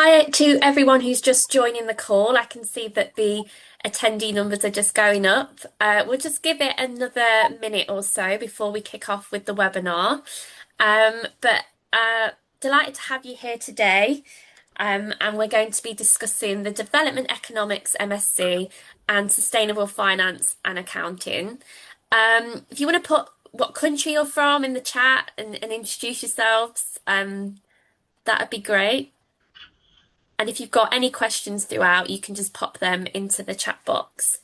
Hi to everyone who's just joining the call. I can see that the attendee numbers are just going up. We'll just give it another minute or so before we kick off with the webinar. But delighted to have you here today. And we're going to be discussing the Development Economics MSc and Sustainable Finance and Accounting. If you want to put what country you're from in the chat and introduce yourselves, that would be great. And if you've got any questions throughout, you can just pop them into the chat box.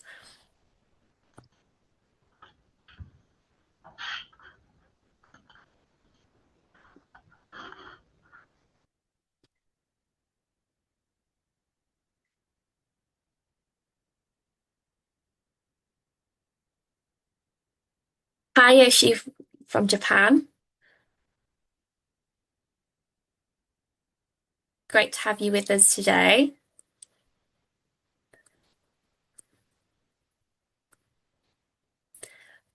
Hi, Yoshi from Japan. Great to have you with us today.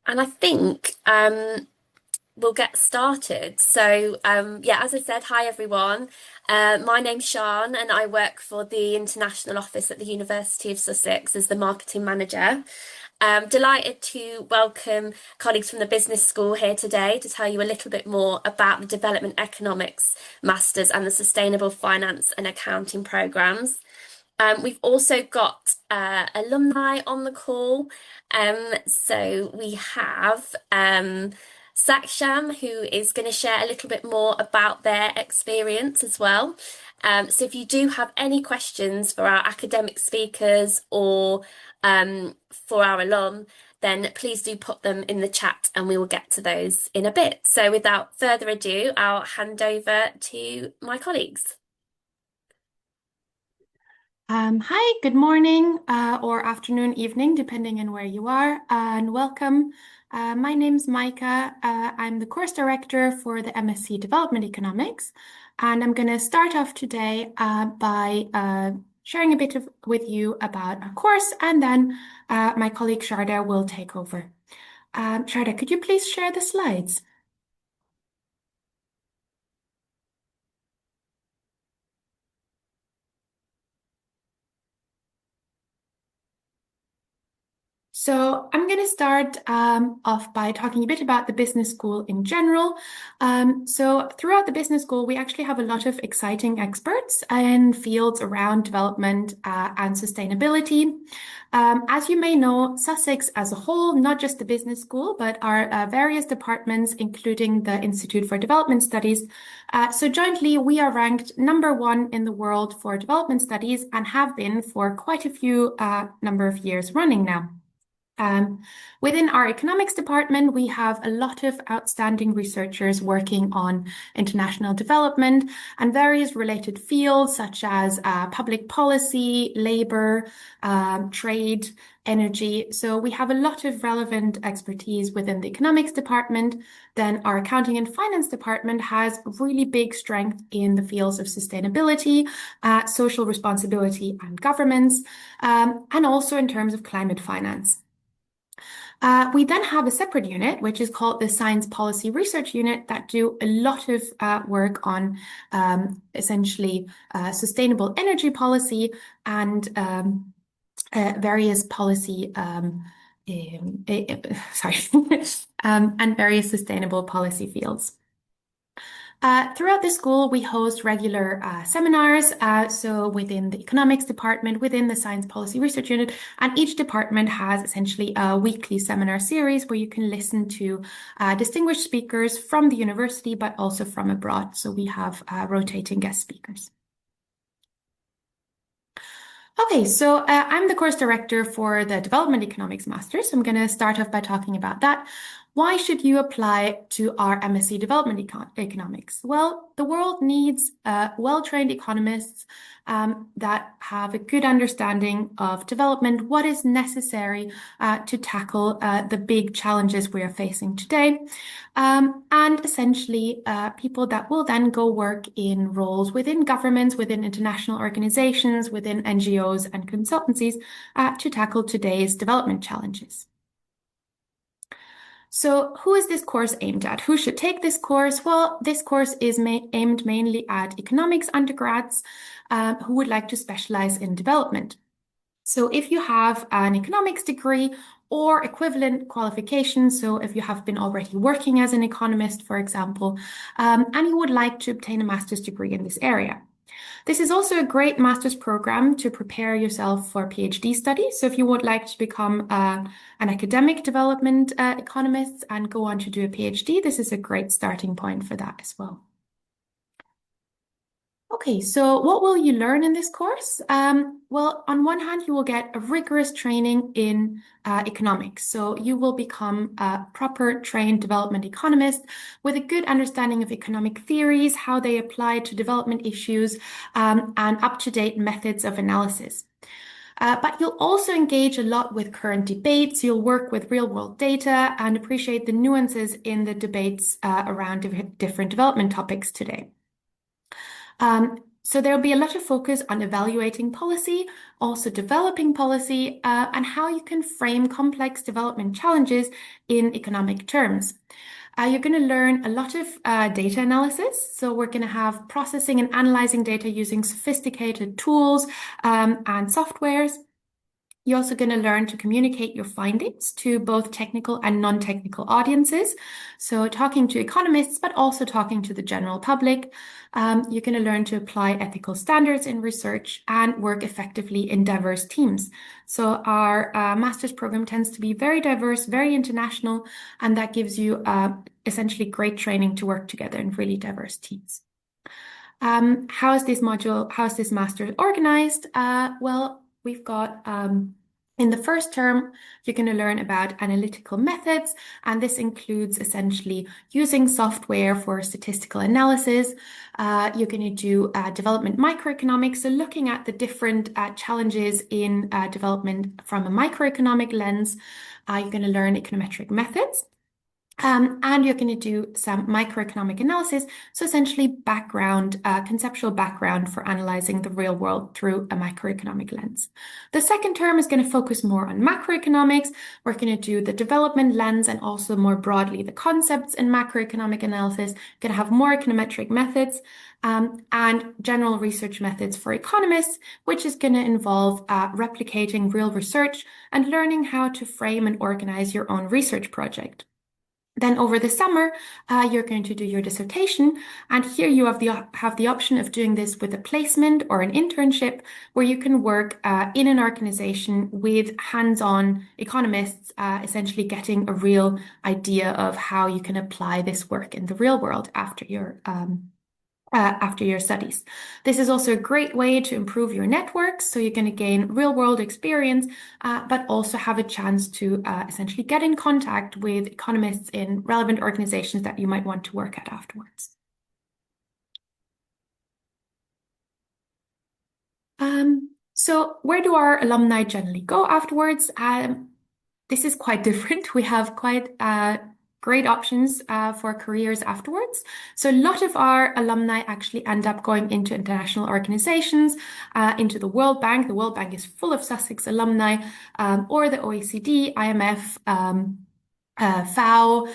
And I think we'll get started. So, yeah, as I said, hi everyone. My name's Sian and I work for the International Office at the University of Sussex as the Marketing Manager. Delighted to welcome colleagues from the business school here today to tell you a little bit more about the Development Economics Masters and the Sustainable Finance and Accounting programs. We've also got alumni on the call. So we have Saksham, who is going to share a little bit more about their experience as well. So if you do have any questions for our academic speakers or for our alum, then please do put them in the chat and we will get to those in a bit. So without further ado, I'll hand over to my colleagues. Hi, good morning or afternoon, evening, depending on where you are, and welcome. My name's Maika. I'm the course director for the MSc Development Economics, and I'm going to start off today by sharing a bit with you about our course, and then my colleague Sarada will take over. Sarada, could you please share the slides? So I'm going to start off by talking a bit about the business school in general. So throughout the business school, we actually have a lot of exciting experts in fields around development and sustainability. As you may know, Sussex as a whole, not just the business school, but our various departments, including the Institute for Development Studies. So jointly, we are ranked #1 in the world for development studies and have been for quite a few number of years running now. Within our economics department, we have a lot of outstanding researchers working on international development and various related fields such as public policy, labor, trade, energy. So we have a lot of relevant expertise within the economics department. Then our accounting and finance department has really big strength in the fields of sustainability, social responsibility and governance, and also in terms of climate finance. We then have a separate unit, which is called the Science Policy Research Unit, that do a lot of work on essentially sustainable energy policy and various policy, and various sustainable policy fields. Throughout the school, we host regular seminars. So within the economics department, within the science policy research unit, and each department has essentially a weekly seminar series where you can listen to distinguished speakers from the university, but also from abroad. So we have rotating guest speakers. Okay, so I'm the course director for the Development Economics Masters. So I'm going to start off by talking about that. Why should you apply to our MSc Development Economics? Well, the world needs well-trained economists that have a good understanding of development, what is necessary to tackle the big challenges we are facing today, and essentially people that will then go work in roles within governments, within international organizations, within NGOs and consultancies to tackle today's development challenges. So, who is this course aimed at? Who should take this course? Well, this course is aimed mainly at economics undergrads who would like to specialize in development. So, if you have an economics degree or equivalent qualifications, so if you have been already working as an economist, for example, and you would like to obtain a master's degree in this area. This is also a great master's program to prepare yourself for PhD studies. So if you would like to become an academic development economist and go on to do a PhD, this is a great starting point for that as well. Okay, so what will you learn in this course? Well, on one hand, you will get a rigorous training in economics. So you will become a proper trained development economist with a good understanding of economic theories, how they apply to development issues, and up-to-date methods of analysis. But you'll also engage a lot with current debates. You'll work with real-world data and appreciate the nuances in the debates around different development topics today. So there'll be a lot of focus on evaluating policy, also developing policy, and how you can frame complex development challenges in economic terms. You're going to learn a lot of data analysis. So we're going to have processing and analyzing data using sophisticated tools and softwares. You're also going to learn to communicate your findings to both technical and non-technical audiences. So talking to economists, but also talking to the general public. You're going to learn to apply ethical standards in research and work effectively in diverse teams. So our master's program tends to be very diverse, very international, and that gives you essentially great training to work together in really diverse teams. How is this master organized? Well, we've got in the first term, you're going to learn about analytical methods, and this includes essentially using software for statistical analysis. You're going to do development microeconomics, so looking at the different challenges in development from a microeconomic lens. You're going to learn econometric methods. And you're going to do some microeconomic analysis, so essentially conceptual background for analyzing the real world through a microeconomic lens. The second term is going to focus more on macroeconomics. We're going to do the development lens and also more broadly the concepts in macroeconomic analysis. Going to have more econometric methods and general research methods for economists, which is going to involve replicating real research and learning how to frame and organize your own research project. Then over the summer, you're going to do your dissertation, and here you have the option of doing this with a placement or an internship, where you can work in an organization with hands-on economists, essentially getting a real idea of how you can apply this work in the real world after your studies. This is also a great way to improve your networks. So you're going to gain real world experience, but also have a chance to essentially get in contact with economists in relevant organizations that you might want to work at afterwards. So where do our alumni generally go afterwards? This is quite different. We have quite great options for careers afterwards. So a lot of our alumni actually end up going into international organizations, into the World Bank. The World Bank is full of Sussex alumni, or the OECD, IMF, FAO,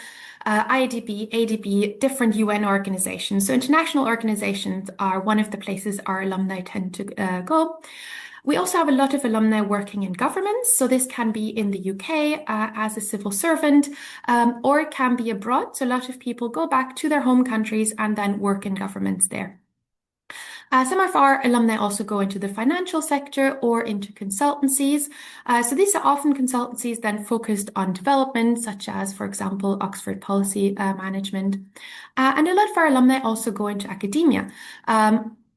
IADB, ADB, different UN organizations. So international organizations are one of the places our alumni tend to go. We also have a lot of alumni working in governments. So this can be in the UK as a civil servant, or it can be abroad. So a lot of people go back to their home countries and then work in governments there. Some of our alumni also go into the financial sector or into consultancies. So these are often consultancies then focused on development, such as, for example, Oxford Policy Management. And a lot of our alumni also go into academia,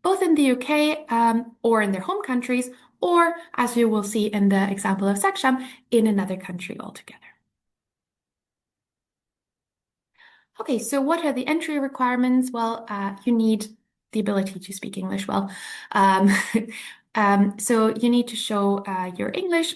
both in the UK or in their home countries, or, as you will see in the example of Saksham, in another country altogether. Okay, so what are the entry requirements? Well, you need the ability to speak English well. So you need to show your English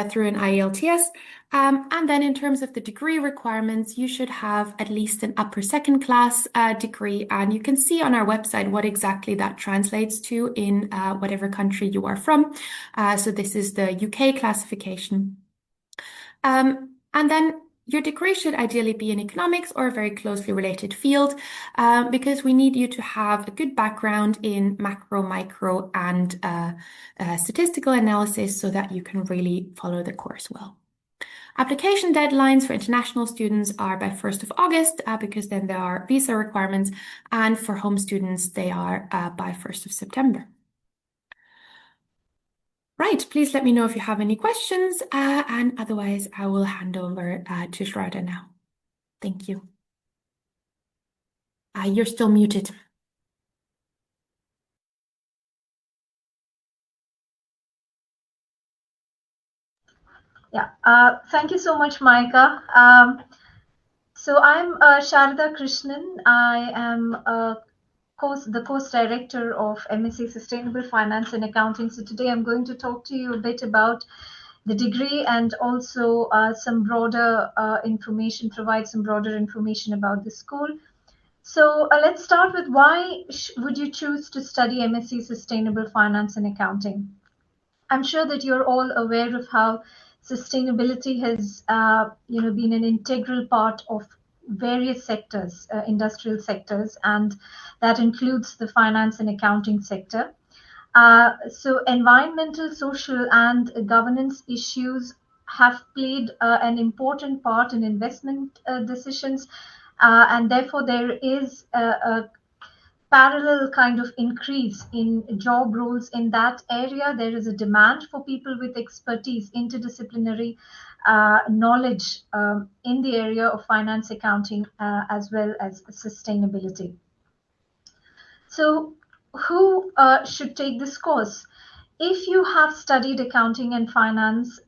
through an IELTS. And then in terms of the degree requirements, you should have at least an upper second class degree. And you can see on our website what exactly that translates to in whatever country you are from. So this is the UK classification. And then Your degree should ideally be in economics or a very closely related field, because we need you to have a good background in macro, micro, and statistical analysis so that you can really follow the course well. Application deadlines for international students are by 1st of August, because then there are visa requirements, and for home students, they are by 1st of September. Right, please let me know if you have any questions, and otherwise I will hand over to Sarada now. Thank you. You're still muted. Yeah, thank you so much, Maika. So I'm Sarada Krishnan. I am the course director of MSc Sustainable Finance and Accounting. So today I'm going to talk to you a bit about the degree and also some broader information, provide some broader information about the school. So let's start with why would you choose to study MSc Sustainable Finance and Accounting? I'm sure that you're all aware of how sustainability has, been an integral part of various sectors, industrial sectors, and that includes the finance and accounting sector. So environmental, social, and governance issues have played an important part in investment decisions, and therefore there is a parallel kind of increase in job roles in that area. There is a demand for people with expertise, interdisciplinary knowledge in the area of finance, accounting, as well as sustainability. So, who should take this course? If you have studied accounting and finance,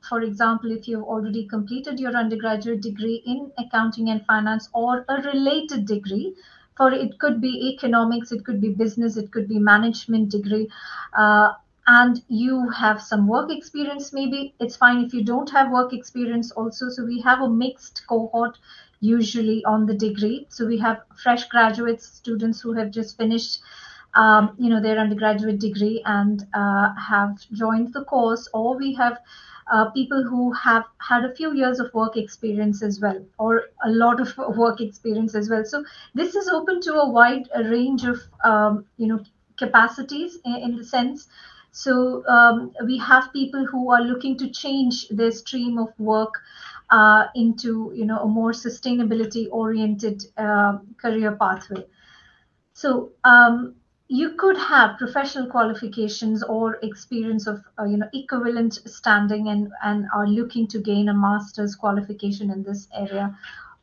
for example, if you've already completed your undergraduate degree in accounting and finance or a related degree, for it could be economics, it could be business, it could be management degree, and you have some work experience, maybe it's fine if you don't have work experience also. So we have a mixed cohort usually on the degree. So we have fresh graduates, students who have just finished their undergraduate degree and have joined the course, or we have people who have had a few years of work experience as well, or a lot of work experience as well. So this is open to a wide range of capacities in the sense. So we have people who are looking to change their stream of work into a more sustainability oriented career pathway. So you could have professional qualifications or experience of equivalent standing and are looking to gain a master's qualification in this area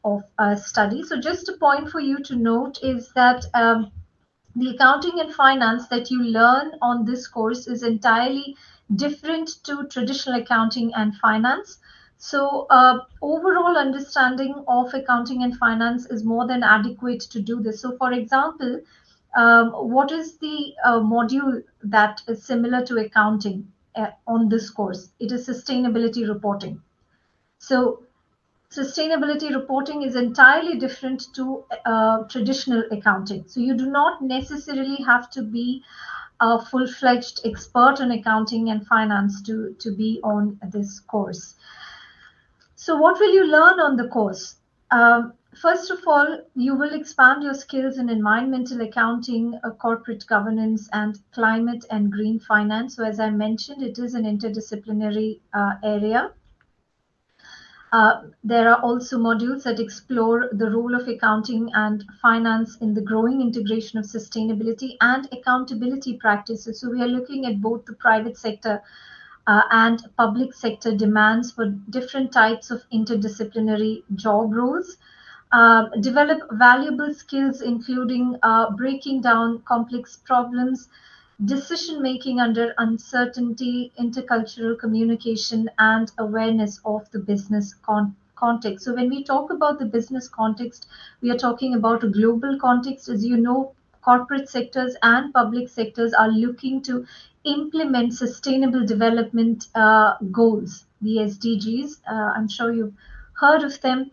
of study. So just a point for you to note is that the accounting and finance that you learn on this course is entirely different to traditional accounting and finance. So overall understanding of accounting and finance is more than adequate to do this. So for example, what is the module that is similar to accounting on this course? It is sustainability reporting. So sustainability reporting is entirely different to traditional accounting. So you do not necessarily have to be a full-fledged expert on accounting and finance to be on this course. So what will you learn on the course? First of all, you will expand your skills in environmental accounting, corporate governance, and climate and green finance. So as I mentioned, it is an interdisciplinary area. There are also modules that explore the role of accounting and finance in the growing integration of sustainability and accountability practices. So we are looking at both the private sector and public sector demands for different types of interdisciplinary job roles. Develop valuable skills, including breaking down complex problems, decision making under uncertainty, intercultural communication, and awareness of the business context. So, when we talk about the business context, we are talking about a global context. As you know, corporate sectors and public sectors are looking to implement sustainable development goals, the SDGs. I'm sure you've heard of them.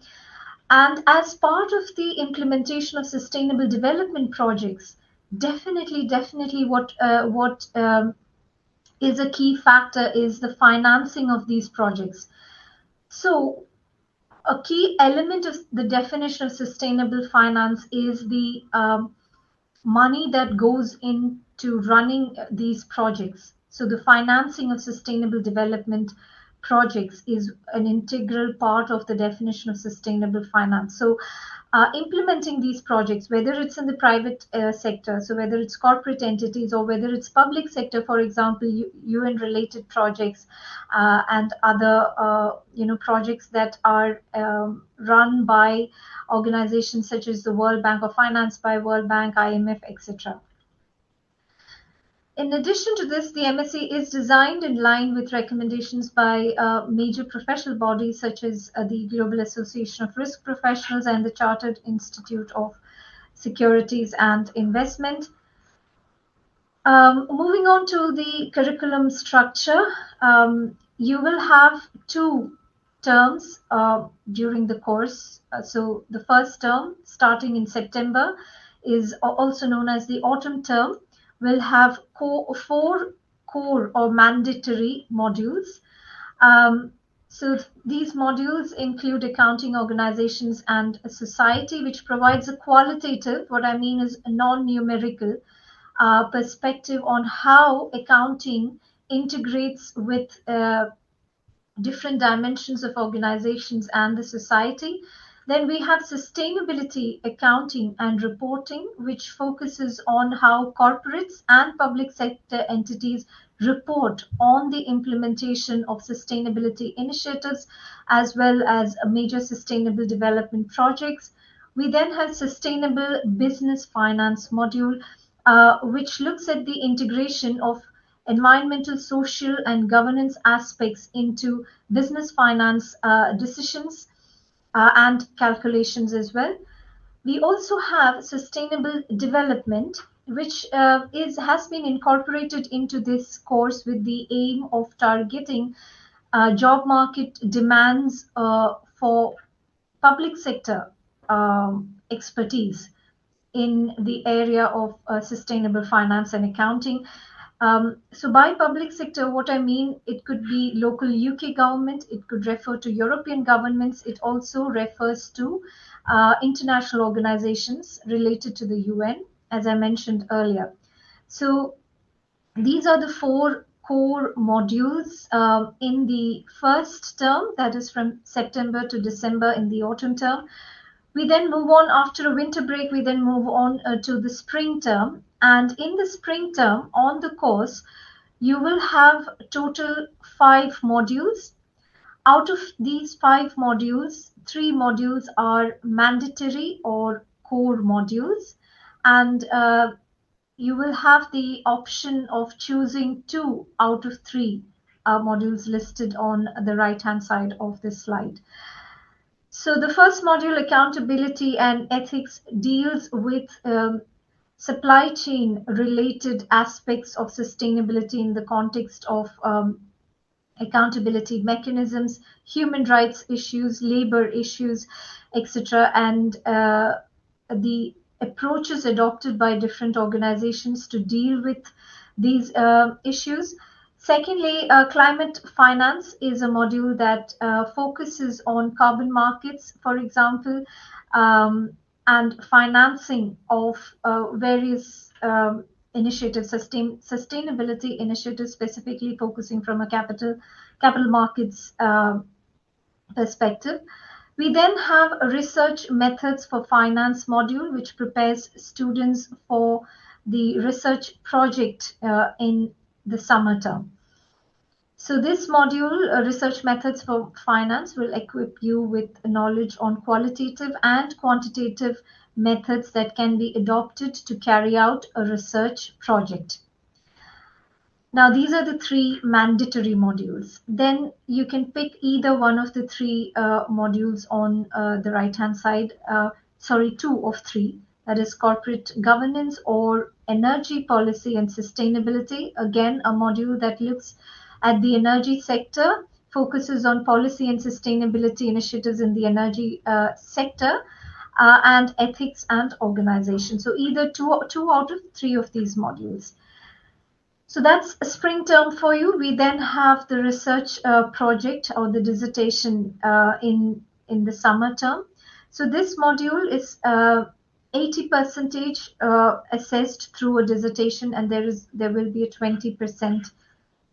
And as part of the implementation of sustainable development projects, definitely, what is a key factor is the financing of these projects. So a key element of the definition of sustainable finance is the money that goes into running these projects. So the financing of sustainable development projects is an integral part of the definition of sustainable finance. So implementing these projects, whether it's in the private sector, so whether it's corporate entities or whether it's public sector, for example, UN related projects and other projects that are run by organizations such as the World Bank or financed by World Bank, IMF, etc. In addition to this, the MSA is designed in line with recommendations by major professional bodies such as the Global Association of Risk Professionals and the Chartered Institute of Securities and Investment. Moving on to the curriculum structure, you will have 2 terms during the course. So the first term, starting in September, is also known as the autumn term, will have 4 core or mandatory modules. So these modules include accounting, organizations, and society, which provides a qualitative, what I mean is a non-numerical perspective on how accounting integrates with different dimensions of organizations and the society. Then we have sustainability accounting and reporting, which focuses on how corporates and public sector entities report on the implementation of sustainability initiatives as well as major sustainable development projects. We then have sustainable business finance module, which looks at the integration of environmental, social, and governance aspects into business finance decisions and calculations as well. We also have sustainable development, which has been incorporated into this course with the aim of targeting job market demands for public sector expertise in the area of sustainable finance and accounting. So by public sector, what I mean, it could be local UK government, it could refer to European governments, it also refers to international organizations related to the UN, as I mentioned earlier. So these are the 4 core modules in the first term, that is from September to December in the autumn term. We then move on after a winter break, we then move on to the spring term. And in the spring term on the course, you will have total 5 modules. Out of these 5 modules, 3 modules are mandatory or core modules. And you will have the option of choosing 2 out of 3 modules listed on the right-hand side of this slide. So the first module, accountability and ethics, deals with supply chain related aspects of sustainability in the context of accountability mechanisms, human rights issues, labor issues, etc., and the approaches adopted by different organizations to deal with these issues. Secondly, climate finance is a module that focuses on carbon markets, for example, and financing of various initiatives, sustainability initiatives, specifically focusing from a capital markets perspective. We then have a research methods for finance module, which prepares students for the research project in the summer term. So this module, research methods for finance, will equip you with knowledge on qualitative and quantitative methods that can be adopted to carry out a research project. Now, these are the 3 mandatory modules. Then you can pick either one of the 3 modules on the right-hand side, 2 of 3, that is corporate governance or energy policy and sustainability. Again, a module that looks at the energy sector, focuses on policy and sustainability initiatives in the energy sector, and ethics and organization. So either two out of 3 of these modules. So that's a spring term for you. We then have the research project or the dissertation in in the summer term. So this module is 80% assessed through a dissertation, and there will be a 20%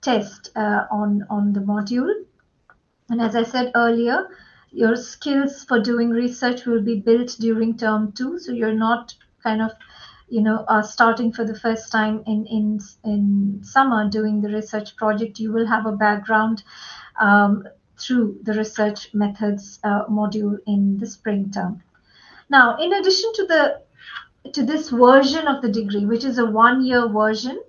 test on the module. And as I said earlier, your skills for doing research will be built during term 2, so you're not kind of starting for the first time in summer doing the research project. You will have a background through the research methods module in the spring term. Now, in addition to this version of the degree, which is a 1-year version,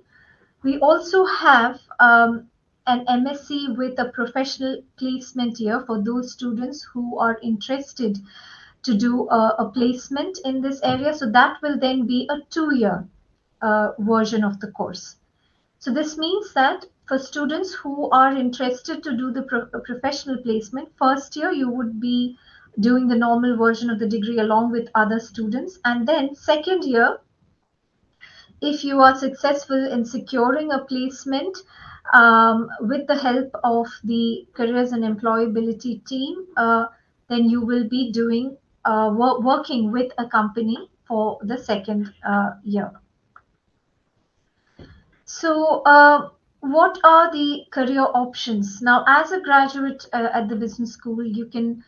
we also have an MSc with a professional placement year for those students who are interested to do a placement in this area. So that will then be a 2-year version of the course. So this means that for students who are interested to do the professional placement, first year you would be doing the normal version of the degree along with other students. And then second year, if you are successful in securing a placement with the help of the careers and employability team, then you will be doing working with a company for the second year. So what are the career options? Now, as a graduate at the business school, you can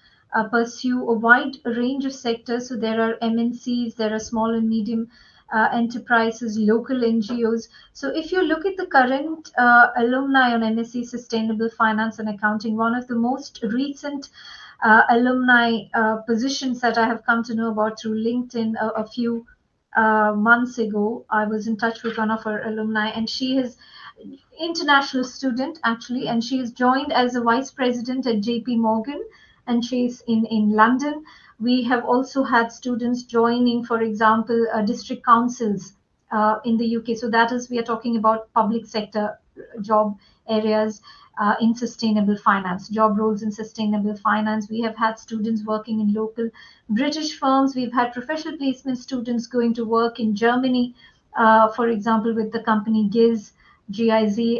pursue a wide range of sectors. So there are MNCs, there are small and medium enterprises, local NGOs. So if you look at the current alumni on MSc Sustainable Finance and Accounting, one of the most recent alumni positions that I have come to know about through LinkedIn a few months ago, I was in touch with one of our alumni, and she is international student actually, and she is joined as a vice president at JP Morgan, and she's in London. We have also had students joining, for example, district councils in the UK. So that is, we are talking about public sector job areas in sustainable finance, job roles in sustainable finance. We have had students working in local British firms. We've had professional placement students going to work in Germany, for example, with the company GIZ.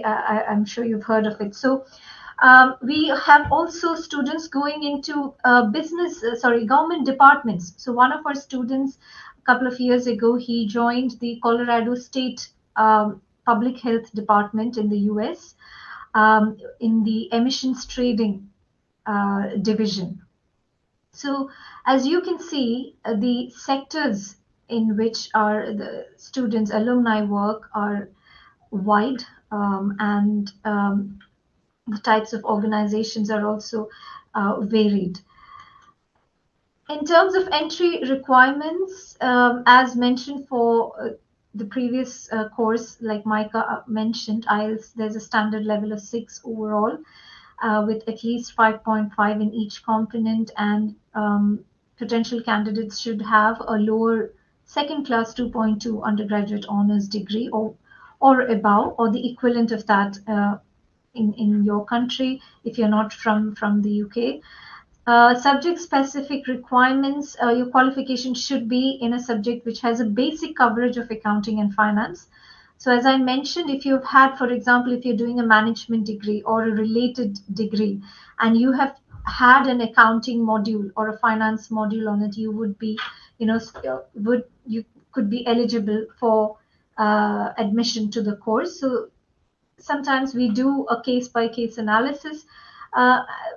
I'm sure you've heard of it. So we have also students going into government departments. So one of our students a couple of years ago, he joined the Colorado State Public Health Department in the US in the emissions trading division. So as you can see, the sectors in which the students, alumni work are wide, and the types of organizations are also varied. In terms of entry requirements, as mentioned for the previous course, like Maika mentioned, IELTS, there's a standard level of 6 overall, with at least 5.5 in each component, and potential candidates should have a lower second class 2.2 undergraduate honors degree or above, or the equivalent of that in your country if you're not from the UK. Subject-specific requirements, your qualification should be in a subject which has a basic coverage of accounting and finance. So as I mentioned, if you've had, for example, if you're doing a management degree or a related degree, and you have had an accounting module or a finance module on it, you would be, you could be eligible for admission to the course. So sometimes we do a case-by-case analysis,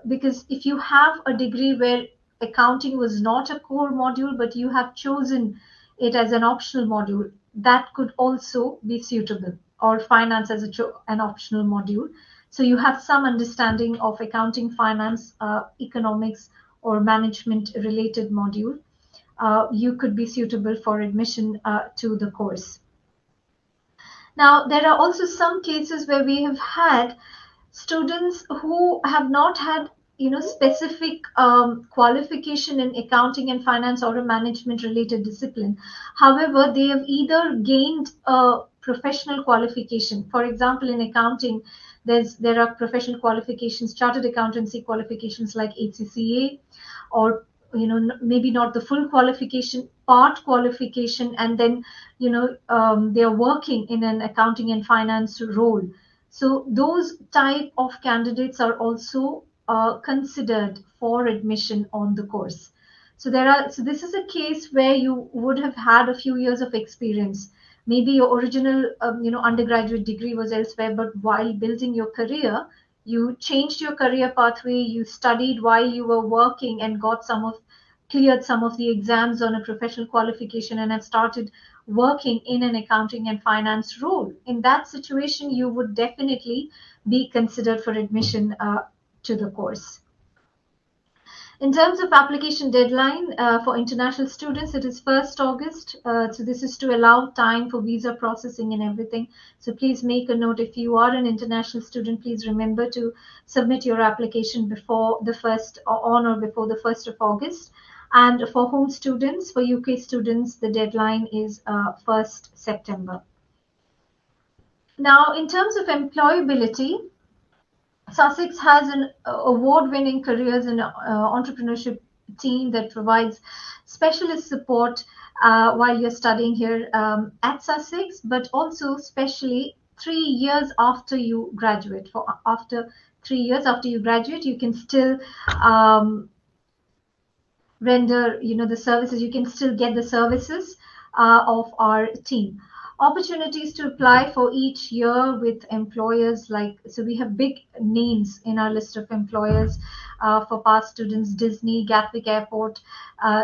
because if you have a degree where accounting was not a core module, but you have chosen it as an optional module, that could also be suitable, or finance as an optional module. So you have some understanding of accounting, finance, economics, or management related module. You could be suitable for admission to the course. Now, there are also some cases where we have had students who have not had specific qualification in accounting and finance or a management related discipline. However, they have either gained a professional qualification. For example, in accounting, there are professional qualifications, chartered accountancy qualifications like ACCA, or maybe not the full qualification, part qualification, and then they are working in an accounting and finance role. So those type of candidates are also considered for admission on the course. So this is a case where you would have had a few years of experience. Maybe your original, undergraduate degree was elsewhere, but while building your career, you changed your career pathway. You studied while you were working and cleared some of the exams on a professional qualification and have started working in an accounting and finance role. In that situation, you would definitely be considered for admission to the course. In terms of application deadline for international students, it is 1st August. So this is to allow time for visa processing and everything. So please make a note, if you are an international student, please remember to submit your application before the 1st or before the 1st of August. And for home students, for UK students, the deadline is 1st September. Now, in terms of employability, Sussex has an award-winning careers and entrepreneurship team that provides specialist support while you're studying here at Sussex, but also especially 3 years after you graduate. After 3 years after you graduate, you can still render the services. You can still get the services of our team. Opportunities to apply for each year with employers so we have big names in our list of employers for past students: Disney, Gatwick Airport,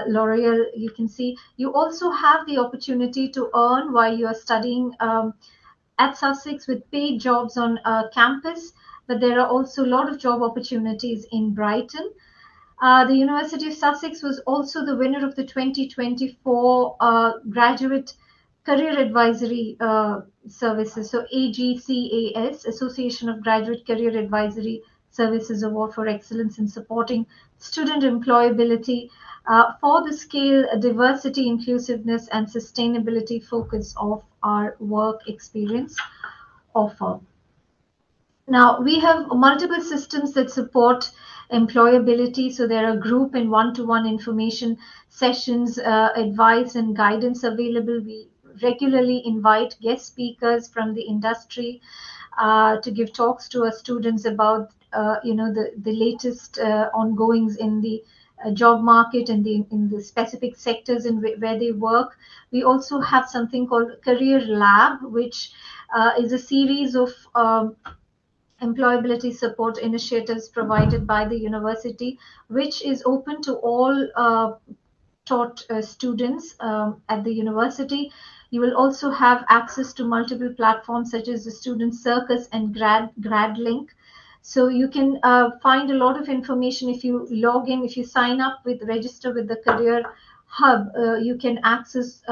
L'Oreal. You can see you also have the opportunity to earn while you are studying at Sussex with paid jobs on campus, but there are also a lot of job opportunities in Brighton. The University of Sussex was also the winner of the 2024 Graduate Career Advisory Services, so AGCAS, Association of Graduate Career Advisory Services Award for Excellence in Supporting Student Employability for the scale, diversity, inclusiveness, and sustainability focus of our work experience offer. Now, we have multiple systems that support employability. So there are group and one-to-one information sessions, advice and guidance available. We regularly invite guest speakers from the industry to give talks to our students about the latest ongoings in the job market and in the specific sectors where they work. We also have something called Career Lab, which is a series of employability support initiatives provided by the university, which is open to all taught students at the university. You will also have access to multiple platforms such as the Student Circus and GradLink. So you can find a lot of information if you log in, if you register with the Career Hub. You can access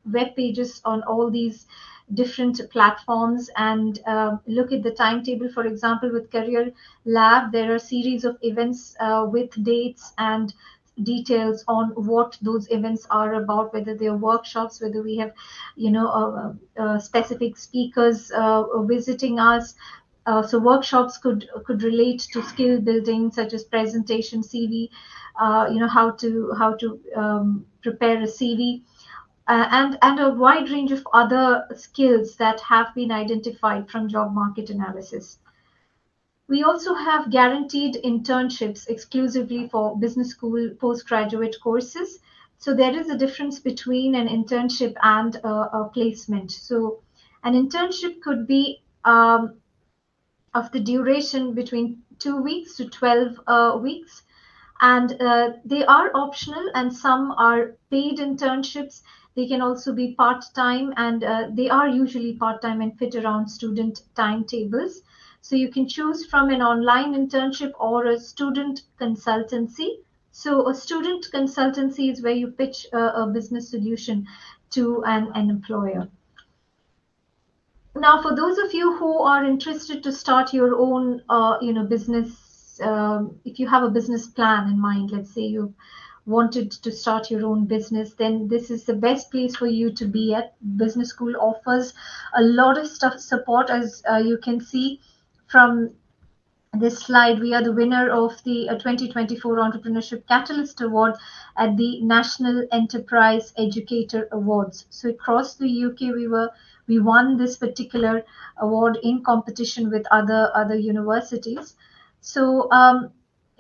web pages on all these different platforms and look at the timetable. For example, with Career Lab, there are a series of events with dates and details on what those events are about, whether they are workshops, whether we have specific speakers visiting us. So workshops could relate to skill building, such as presentation, CV, how to prepare a CV. And a wide range of other skills that have been identified from job market analysis. We also have guaranteed internships exclusively for business school postgraduate courses. So there is a difference between an internship and a placement. So an internship could be of the duration between 2 weeks to 12 weeks. And they are optional, and some are paid internships. They can also be part-time, and they are usually part-time and fit around student timetables. So you can choose from an online internship or a student consultancy. So a student consultancy is where you pitch a business solution to an employer. Now, for those of you who are interested to start your own, business, if you have a business plan in mind, let's say you wanted to start your own business, then this is the best place for you to be at. Business school offers a lot of support, as you can see from this slide. We are the winner of the 2024 Entrepreneurship Catalyst Award at the National Enterprise Educator Awards. So across the UK, we won this particular award in competition with other universities. So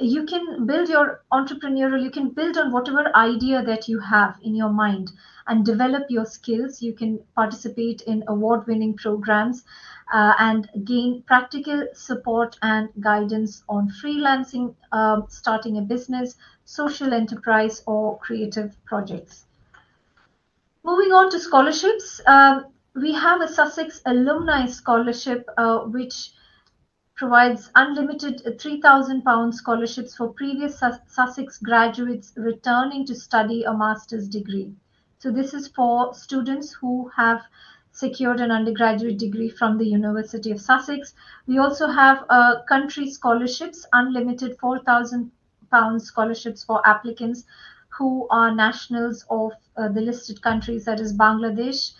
you can build your entrepreneurial, you can build on whatever idea that you have in your mind and develop your skills. You can participate in award-winning programs and gain practical support and guidance on freelancing, starting a business, social enterprise, or creative projects. Moving on to scholarships, we have a Sussex Alumni Scholarship, which provides unlimited £3,000 scholarships for previous Sussex graduates returning to study a master's degree. So this is for students who have secured an undergraduate degree from the University of Sussex. We also have country scholarships, unlimited £4,000 scholarships for applicants who are nationals of the listed countries, that is Bangladesh,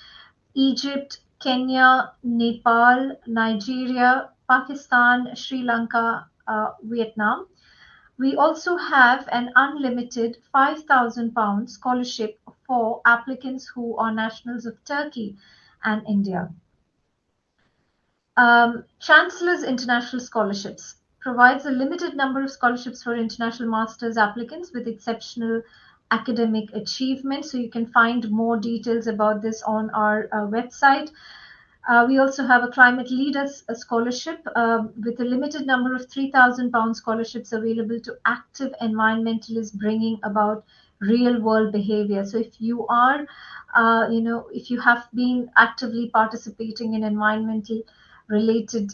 Egypt, Kenya, Nepal, Nigeria, Pakistan, Sri Lanka, Vietnam. We also have an unlimited £5,000 scholarship for applicants who are nationals of Turkey and India. Chancellor's International Scholarships provides a limited number of scholarships for international master's applicants with exceptional academic achievement. So you can find more details about this on our website. We also have a Climate Leaders Scholarship with a limited number of £3,000 scholarships available to active environmentalists bringing about real world behavior. So if you are, if you have been actively participating in environmental related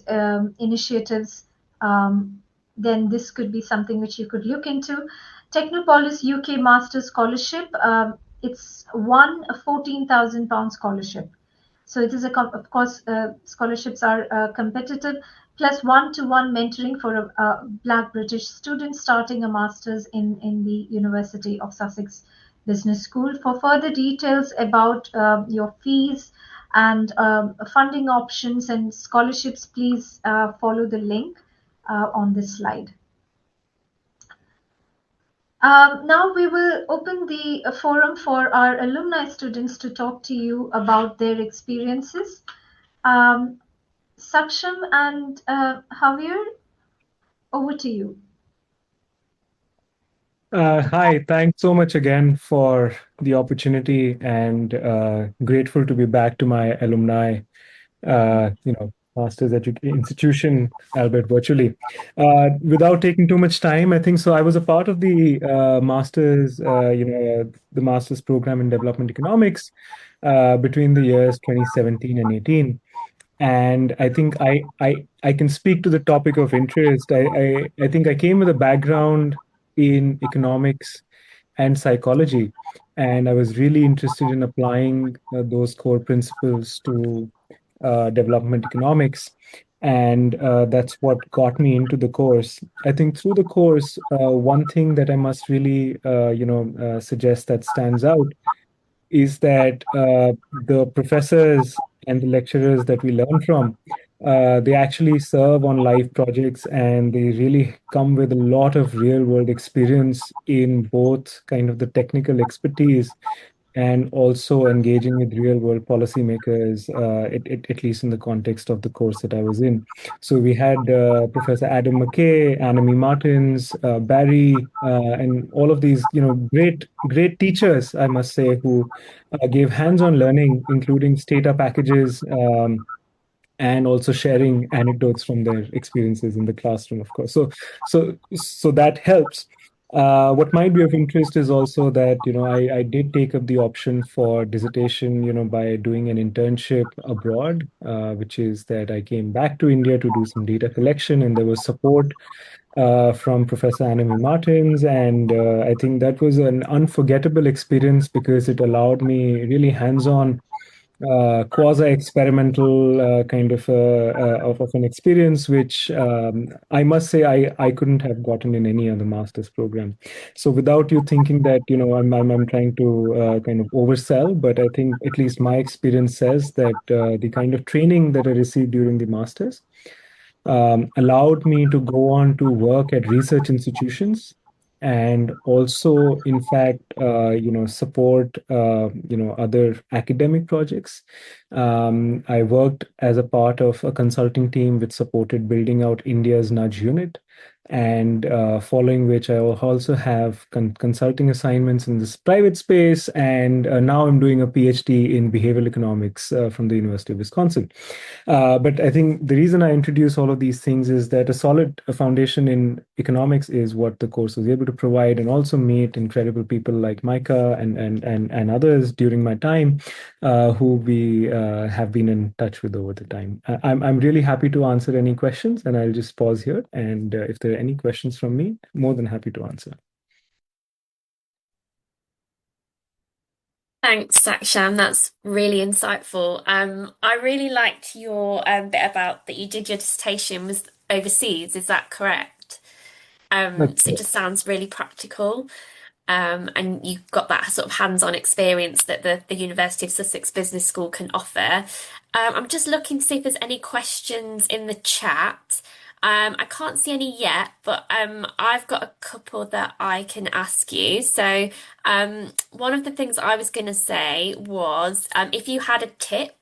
initiatives, then this could be something which you could look into. Technopolis UK Master Scholarship, it's one £14,000 scholarship. So it is of course, scholarships are competitive, plus one-to-one mentoring for a Black British student starting a master's in the University of Sussex Business School. For further details about your fees and funding options and scholarships, please follow the link on this slide. Now we will open the forum for our alumni students to talk to you about their experiences. Saksham and Javier, over to you. Hi, thanks so much again for the opportunity, and grateful to be back to my alumni, master's institution, albeit virtually. Without taking too much time, I think so. I was a part of the master's, the master's program in development economics between the years 2017 and 18. And I think I can speak to the topic of interest. I think I came with a background in economics and psychology, and I was really interested in applying those core principles to development economics, and that's what got me into the course. I think through the course, one thing that I must really suggest that stands out is that the professors and the lecturers that we learn from, they actually serve on live projects, and they really come with a lot of real world experience in both kind of the technical expertise and also engaging with real world policymakers, at least in the context of the course that I was in. So we had Professor Adam McKay, Annemie Martins, Barry, and all of these, great teachers, I must say, who gave hands-on learning, including Stata packages, and also sharing anecdotes from their experiences in the classroom, of course. So that helps. What might be of interest is also that, I did take up the option for dissertation, by doing an internship abroad, which is that I came back to India to do some data collection, and there was support from Professor Annemie Martins. And I think that was an unforgettable experience because it allowed me really hands-on quasi-experimental kind of an experience, which I must say I couldn't have gotten in any other master's program. So without you thinking that I'm trying to kind of oversell, but I think at least my experience says that the kind of training that I received during the master's allowed me to go on to work at research institutions, and also, in fact, support, other academic projects. I worked as a part of a consulting team which supported building out India's nudge unit. And following which, I also have consulting assignments in this private space. And now I'm doing a PhD in behavioral economics from the University of Wisconsin. But I think the reason I introduce all of these things is that a solid foundation in economics is what the course was able to provide, and also meet incredible people like Maika and others during my time who we have been in touch with over the time. I'm really happy to answer any questions, and I'll just pause here. And if there are any questions from me, more than happy to answer. Thanks, Saksham. That's really insightful. I really liked your bit about that you did your dissertation was overseas. Is that correct? So it just sounds really practical. And you got that sort of hands-on experience that the University of Sussex Business School can offer. I'm just looking to see if there's any questions in the chat. I can't see any yet, but I've got a couple that I can ask you. So one of the things I was going to say was if you had a tip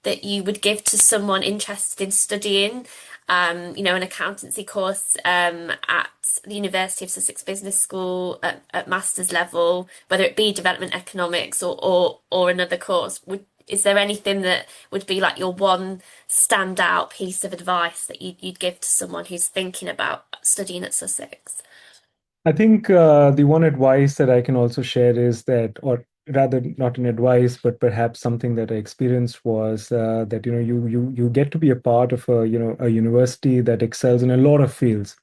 that you would give to someone interested in studying, an accountancy course at the University of Sussex Business School at master's level, whether it be development economics or another course, is there anything that would be like your one standout piece of advice that you'd give to someone who's thinking about studying at Sussex? I think the one advice that I can also share is that, or rather, not an advice, but perhaps something that I experienced was that you get to be a part of a university that excels in a lot of fields,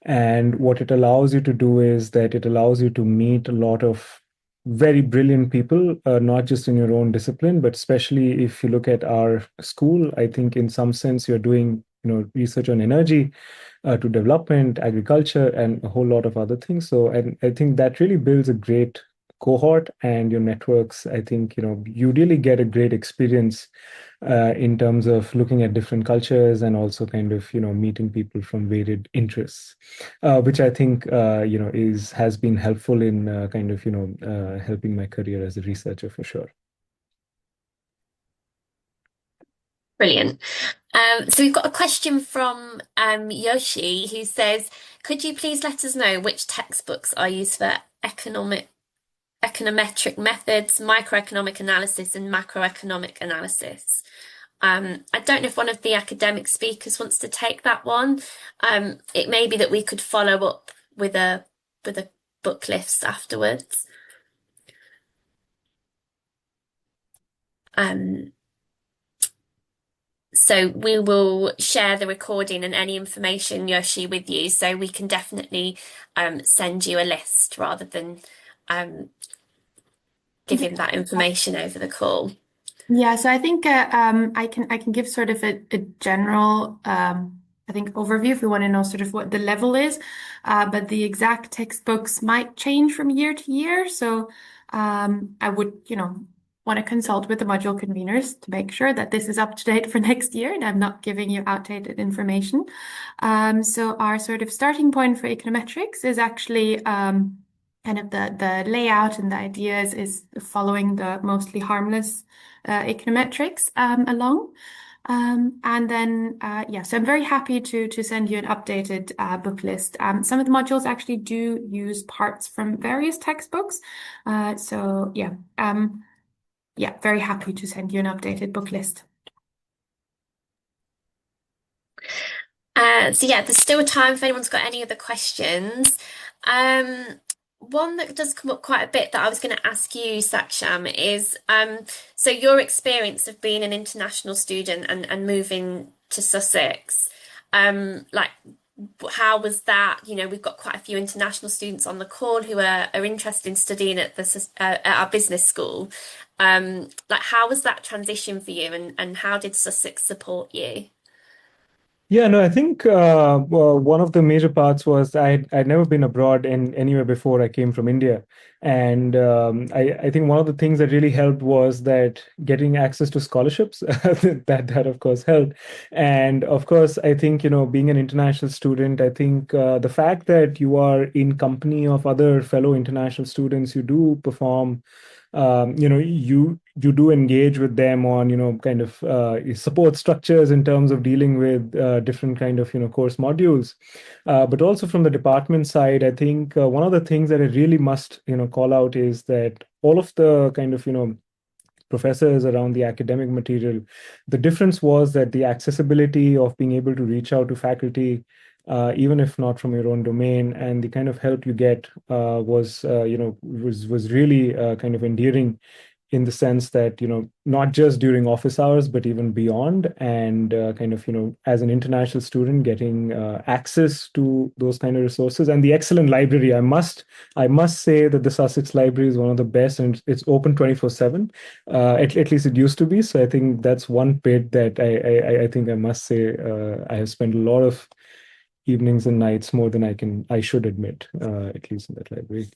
and what it allows you to do is that it allows you to meet a lot of very brilliant people, not just in your own discipline, but especially if you look at our school. I think in some sense you're doing research on energy to development, agriculture, and a whole lot of other things. So, and I think that really builds a great cohort and your networks. I think you really get a great experience in terms of looking at different cultures and also kind of meeting people from varied interests, which I think has been helpful in kind of helping my career as a researcher for sure. Brilliant. So we've got a question from Yoshi, who says, could you please let us know which textbooks are used for econometric methods, microeconomic analysis, and macroeconomic analysis? I don't know if one of the academic speakers wants to take that one. It may be that we could follow up with a book list afterwards. So we will share the recording and any information, Yoshi, with you, so we can definitely send you a list rather than giving that information over the call. Yeah, so I think I can give sort of a general I think overview if we want to know sort of what the level is, but the exact textbooks might change from year to year. So I would want to consult with the module conveners to make sure that this is up to date for next year and I'm not giving you outdated information. So our sort of starting point for econometrics is actually kind of the layout and the ideas is following the mostly harmless econometrics along. And then, so I'm very happy to send you an updated book list. Some of the modules actually do use parts from various textbooks. Very happy to send you an updated book list. There's still time if anyone's got any other questions. One that does come up quite a bit that I was going to ask you, Saksham, is so your experience of being an international student and moving to Sussex, how was that? We've got quite a few international students on the call who are interested in studying at our business school. How was that transition for you, and how did Sussex support you? Yeah, no, I think one of the major parts was I'd never been abroad anywhere before I came from India. And I think one of the things that really helped was that getting access to scholarships, that of course helped. And of course, I think, being an international student, I think the fact that you are in company of other fellow international students, you do perform, you do engage with them on, kind of support structures in terms of dealing with different kind of, course modules. But also from the department side, I think one of the things that I really must, call out is that all of the kind of, professors around the academic material, the difference was that the accessibility of being able to reach out to faculty, even if not from your own domain, and the kind of help you get was really kind of endearing, in the sense that, not just during office hours, but even beyond, and kind of, as an international student, getting access to those kind of resources and the excellent library. I must say that the Sussex Library is one of the best, and it's open 24/7. At least it used to be. So I think that's one bit that I think I must say I have spent a lot of evenings and nights, more than I should admit, at least in that library.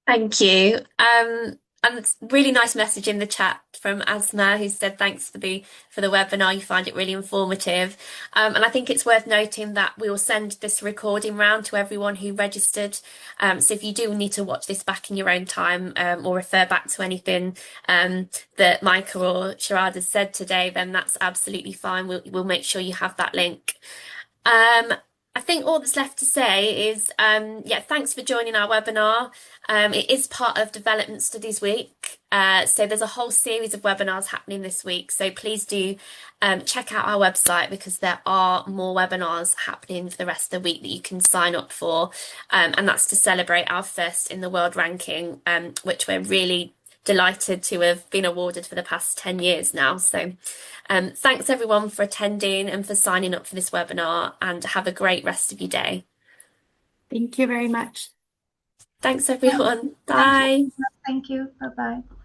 Thank you. And it's a really nice message in the chat from Asma, who said thanks for the webinar. You find it really informative. And I think it's worth noting that we will send this recording round to everyone who registered. So if you do need to watch this back in your own time, or refer back to anything that Maika or Sarada said today, then that's absolutely fine. We'll make sure you have that link. I think all that's left to say is, thanks for joining our webinar. It is part of Development Studies Week. So there's a whole series of webinars happening this week. So please do check out our website, because there are more webinars happening for the rest of the week that you can sign up for. And that's to celebrate our first in the world ranking, which we're really delighted to have been awarded for the past 10 years now. So thanks everyone for attending and for signing up for this webinar, and have a great rest of your day. Thank you very much. Thanks everyone. Thank Bye. you. Thank you. Bye-bye.